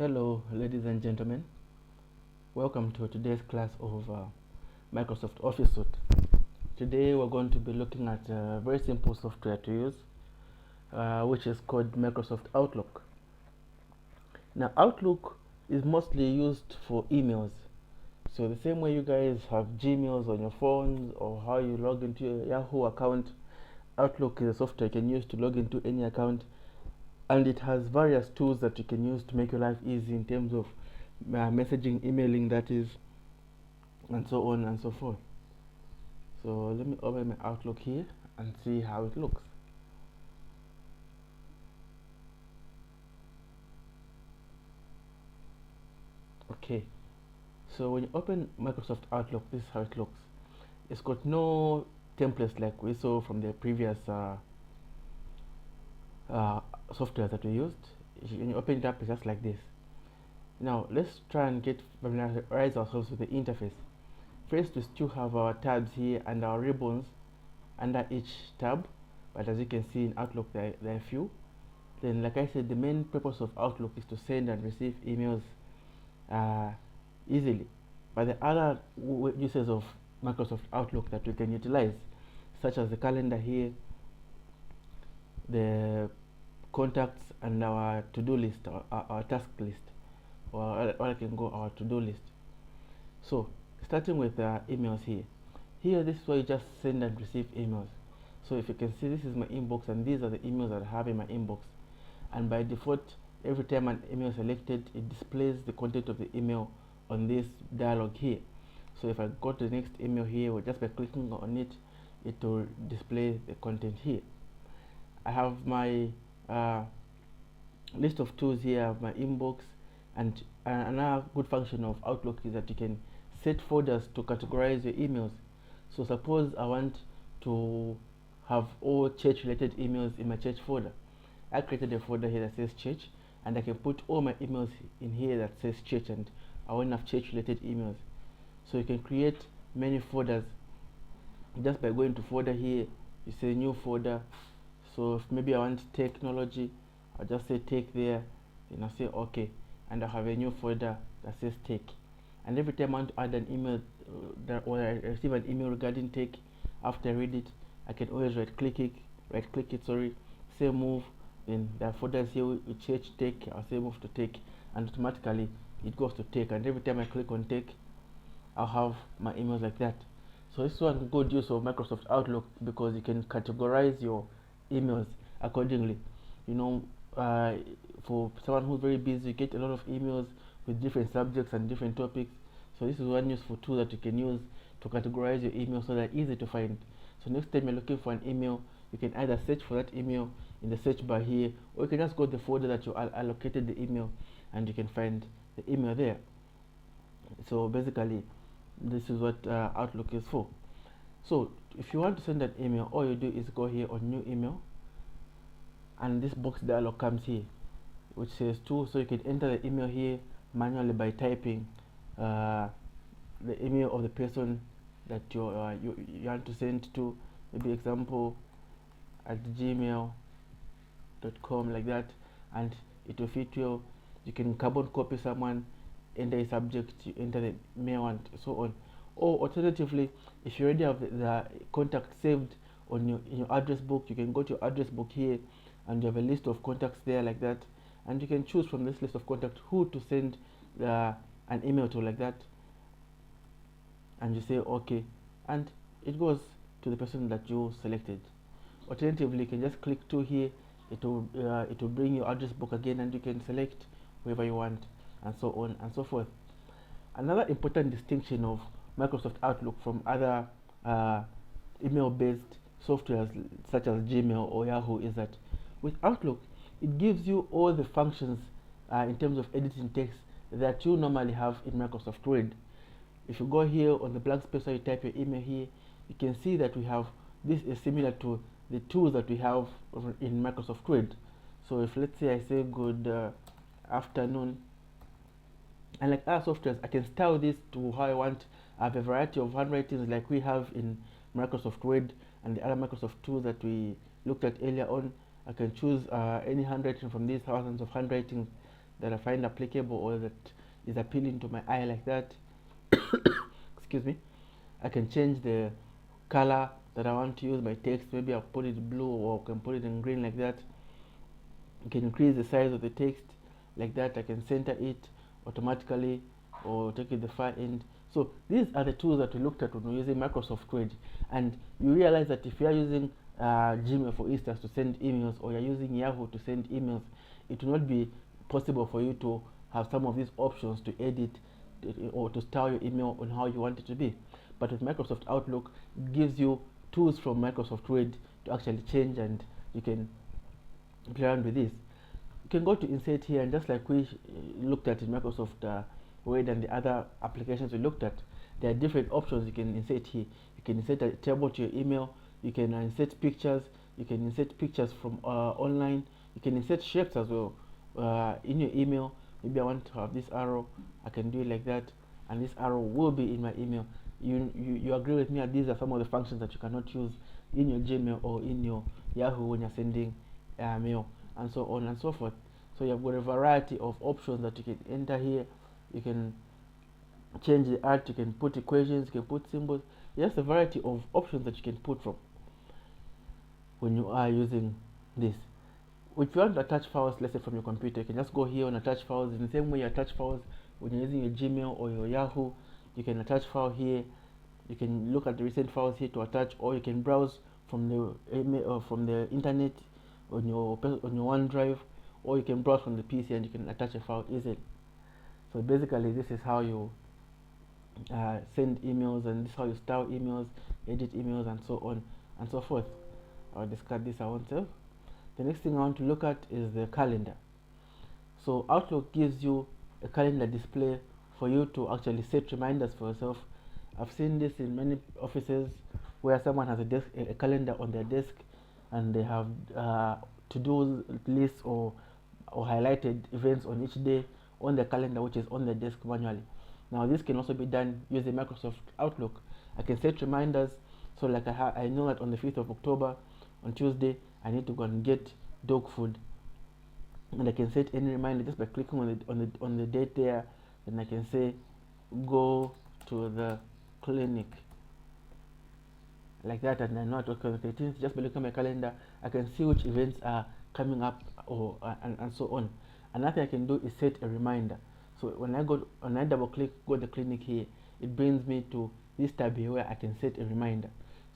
Hello, ladies and gentlemen. Welcome to today's class of Microsoft Office Suite. Today we're going to be looking at a very simple software to use, which is called Microsoft Outlook. Now, Outlook is mostly used for emails. So the same way you guys have Gmails on your phones or how you log into your Yahoo account, Outlook is a software you can use to log into any account, and it has various tools that you can use to make your life easy in terms of messaging, emailing, that is, and so on and so forth. So let me open my Outlook here and see how it looks. Okay, so when you open Microsoft Outlook, this is how it looks. It's got no templates like we saw from the previous software that we used. When you open it up, it's just like this. Now let's try and familiarize ourselves with the interface. First, we still have our tabs here and our ribbons under each tab, but as you can see in Outlook there are a few. Then, like I said, the main purpose of Outlook is to send and receive emails easily. But the other uses of Microsoft Outlook that we can utilize, such as the calendar here, the contacts, and our to-do list, our task list, or I can go our to-do list. So starting with emails here. This is where you just send and receive emails. So if you can see, this is my inbox, and these are the emails that I have in my inbox. And by default, every time an email is selected, it displays the content of the email on this dialog here. So if I go to the next email here, or just by clicking on it, it will display the content here. I have my list of tools here. I have my inbox, and another good function of Outlook is that you can set folders to categorize your emails. So suppose I want to have all church related emails in my church folder. I created a folder here that says church, and I can put all my emails in here that says church, and I won't have church related emails. So you can create many folders just by going to folder here. You say new folder. So if maybe I want technology, I'll just say tech there, then I'll say okay, and I have a new folder that says tech. And every time I want to add an email or I receive an email regarding tech, after I read it, I can always right click it, say move, then the folder is here with church tech, I'll say move to tech, and automatically it goes to tech, and every time I click on tech, I'll have my emails like that. So this is one good use of Microsoft Outlook, because you can categorize your emails accordingly. For someone who's very busy, you get a lot of emails with different subjects and different topics. So this is one useful tool that you can use to categorize your emails so they're easy to find. So next time you're looking for an email, you can either search for that email in the search bar here, or you can just go to the folder that you allocated the email, and you can find the email there. So basically, this is what Outlook is for. So if you want to send an email, all you do is go here on new email, and this box dialog comes here which says to, so you can enter the email here manually by typing the email of the person that you want to send to, maybe example at gmail.com, like that, and it will fit you. You can carbon copy someone, enter a subject, you enter the mail, and so on. Or alternatively, if you already have the contact saved on in your address book, you can go to your address book here, and you have a list of contacts there like that, and you can choose from this list of contacts who to send an email to, like that, and you say okay, and it goes to the person that you selected. Alternatively, you can just click to here, it will bring your address book again, and you can select whoever you want, and so on and so forth. Another important distinction of Microsoft Outlook from other email-based softwares such as Gmail or Yahoo is that with Outlook, it gives you all the functions in terms of editing text that you normally have in Microsoft Word. If you go here on the blank space where you type your email here, you can see that we have, this is similar to the tools that we have in Microsoft Word. So if, let's say, I say good afternoon, and like other softwares, I can style this to how I want. I have a variety of handwritings like we have in Microsoft Word and the other Microsoft tools that we looked at earlier on. I can choose any handwriting from these thousands of handwritings that I find applicable or that is appealing to my eye like that. Excuse me. I can change the color that I want to use my text. Maybe I'll put it blue or I can put it in green like that. You can increase the size of the text like that. I can center it automatically or take it the far end. So these are the tools that we looked at when we're using Microsoft Word, and you realize that if you are using Gmail, for instance, to send emails, or you're using Yahoo to send emails, it will not be possible for you to have some of these options to edit or to style your email on how you want it to be. But with Microsoft Outlook, it gives you tools from Microsoft Word to actually change, and you can play around with this. You can go to insert here, and just like we looked at in Microsoft Word and the other applications we looked at, there are different options you can insert here. You can insert a table to your email. You can insert pictures. You can insert pictures from online. You can insert shapes as well in your email. Maybe I want to have this arrow. I can do it like that, and this arrow will be in my email. You agree with me that these are some of the functions that you cannot use in your Gmail or in your Yahoo when you're sending mail, and so on and so forth. So you've got a variety of options that you can enter here. You can change the art, you can put equations, you can put symbols. There's a variety of options that you can put from when you are using this. If you want to attach files, let's say from your computer, you can just go here and attach files. In the same way you attach files when you're using your Gmail or your Yahoo, you can attach file here. You can look at the recent files here to attach, or you can browse from the email or from the internet on your OneDrive, or you can browse from the PC and you can attach a file easily. So basically, this is how you send emails, and this is how you style emails, edit emails, and so on and so forth. I'll discard this. I won't save. The next thing I want to look at is the calendar. So Outlook gives you a calendar display for you to actually set reminders for yourself. I've seen this in many offices where someone has a calendar on their desk, and they have to-do lists or highlighted events on each day on the calendar, which is on the desk manually. Now this can also be done using Microsoft Outlook. I can set reminders. So like I know that on the 5th of October, on Tuesday, I need to go and get dog food, and I can set any reminder just by clicking on the date there. Then I can say go to the clinic like that, and I know it just by looking at my calendar. I can see which events are coming up, or and so on. Another thing I can do is set a reminder. So when I double click go to the clinic here, it brings me to this tab here where I can set a reminder.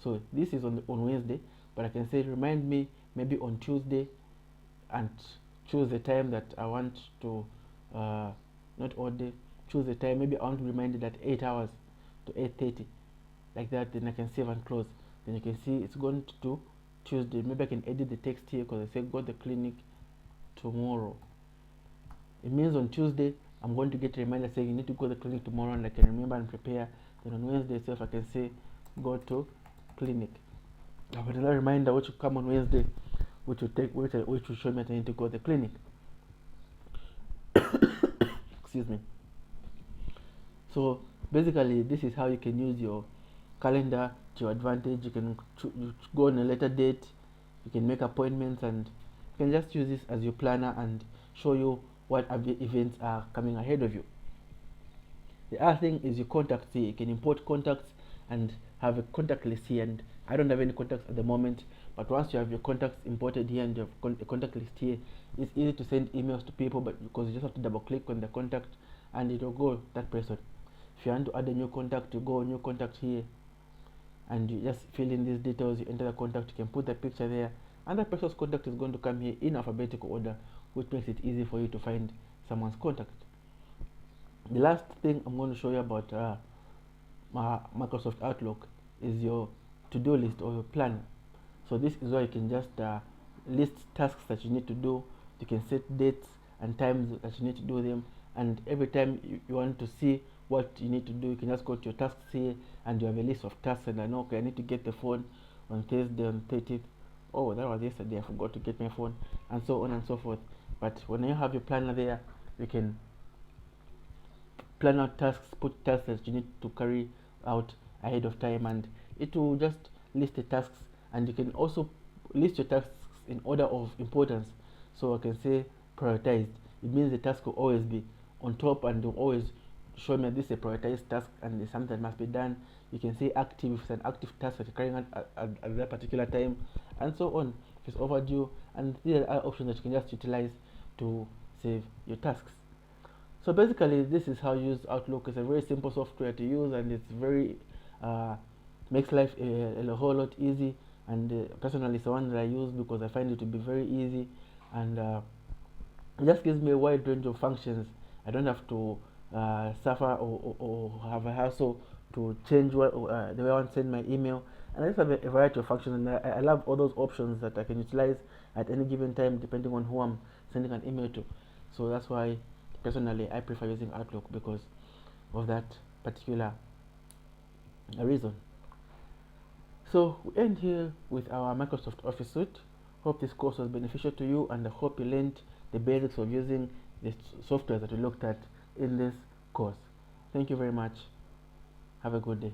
So this is on Wednesday, but I can say remind me maybe on Tuesday, and choose the time that I want to not all day, choose the time. Maybe I want to remind it at 8 hours to 8:30 like that. Then I can save and close. Then you can see it's going to Tuesday. Maybe I can edit the text here because I say go to the clinic tomorrow. It means on Tuesday I'm going to get a reminder saying you need to go to the clinic tomorrow, and I can remember and prepare. Then on Wednesday itself I can say go to clinic. I've got another reminder which will come on Wednesday, which will show me that I need to go to the clinic. Excuse me. So basically, this is how you can use your calendar to your advantage. You can go on a later date. You can make appointments, and you can just use this as your planner and show you what events are coming ahead of you. The other thing is your contacts here. You can import contacts and have a contact list here, and I don't have any contacts at the moment, but once you have your contacts imported here and you have a contact list here, it's easy to send emails to people, but because you just have to double click on the contact and it will go that person. If you want to add a new contact, you go new contact here and you just fill in these details. You enter the contact, you can put the picture there, and that person's contact is going to come here in alphabetical order, which makes it easy for you to find someone's contact. The last thing I'm going to show you about Microsoft Outlook is your to-do list or your planner. So this is where you can just list tasks that you need to do. You can set dates and times that you need to do them, and every time you want to see what you need to do, you can just go to your tasks here and you have a list of tasks, and I know, okay, I need to get the phone on Thursday on 30th. Oh, that was yesterday, I forgot to get my phone, and so on and so forth. But when you have your planner there, you can plan out tasks, put tasks that you need to carry out ahead of time, and it will just list the tasks. And you can also list your tasks in order of importance. So I can say prioritized. it means the task will always be on top and will always show me this is a prioritized task and it's something that must be done. You can say active if it's an active task that you're carrying out at that particular time, and so on if it's overdue. And these are options that you can just utilize to save your tasks. So basically, this is how you use Outlook. It's a very simple software to use, and it's very makes life a whole lot easy. And personally, it's the one that I use because I find it to be very easy, and it just gives me a wide range of functions. I don't have to suffer or have a hassle to change the way I want to send my email. And I just have a variety of functions, and I love all those options that I can utilize at any given time depending on who I'm sending an email to. So that's why personally I prefer using Outlook, because of that particular reason. So we end here with our Microsoft Office suite. Hope this course was beneficial to you, and I hope you learned the basics of using the software that we looked at in this course. Thank you very much. Have a good day.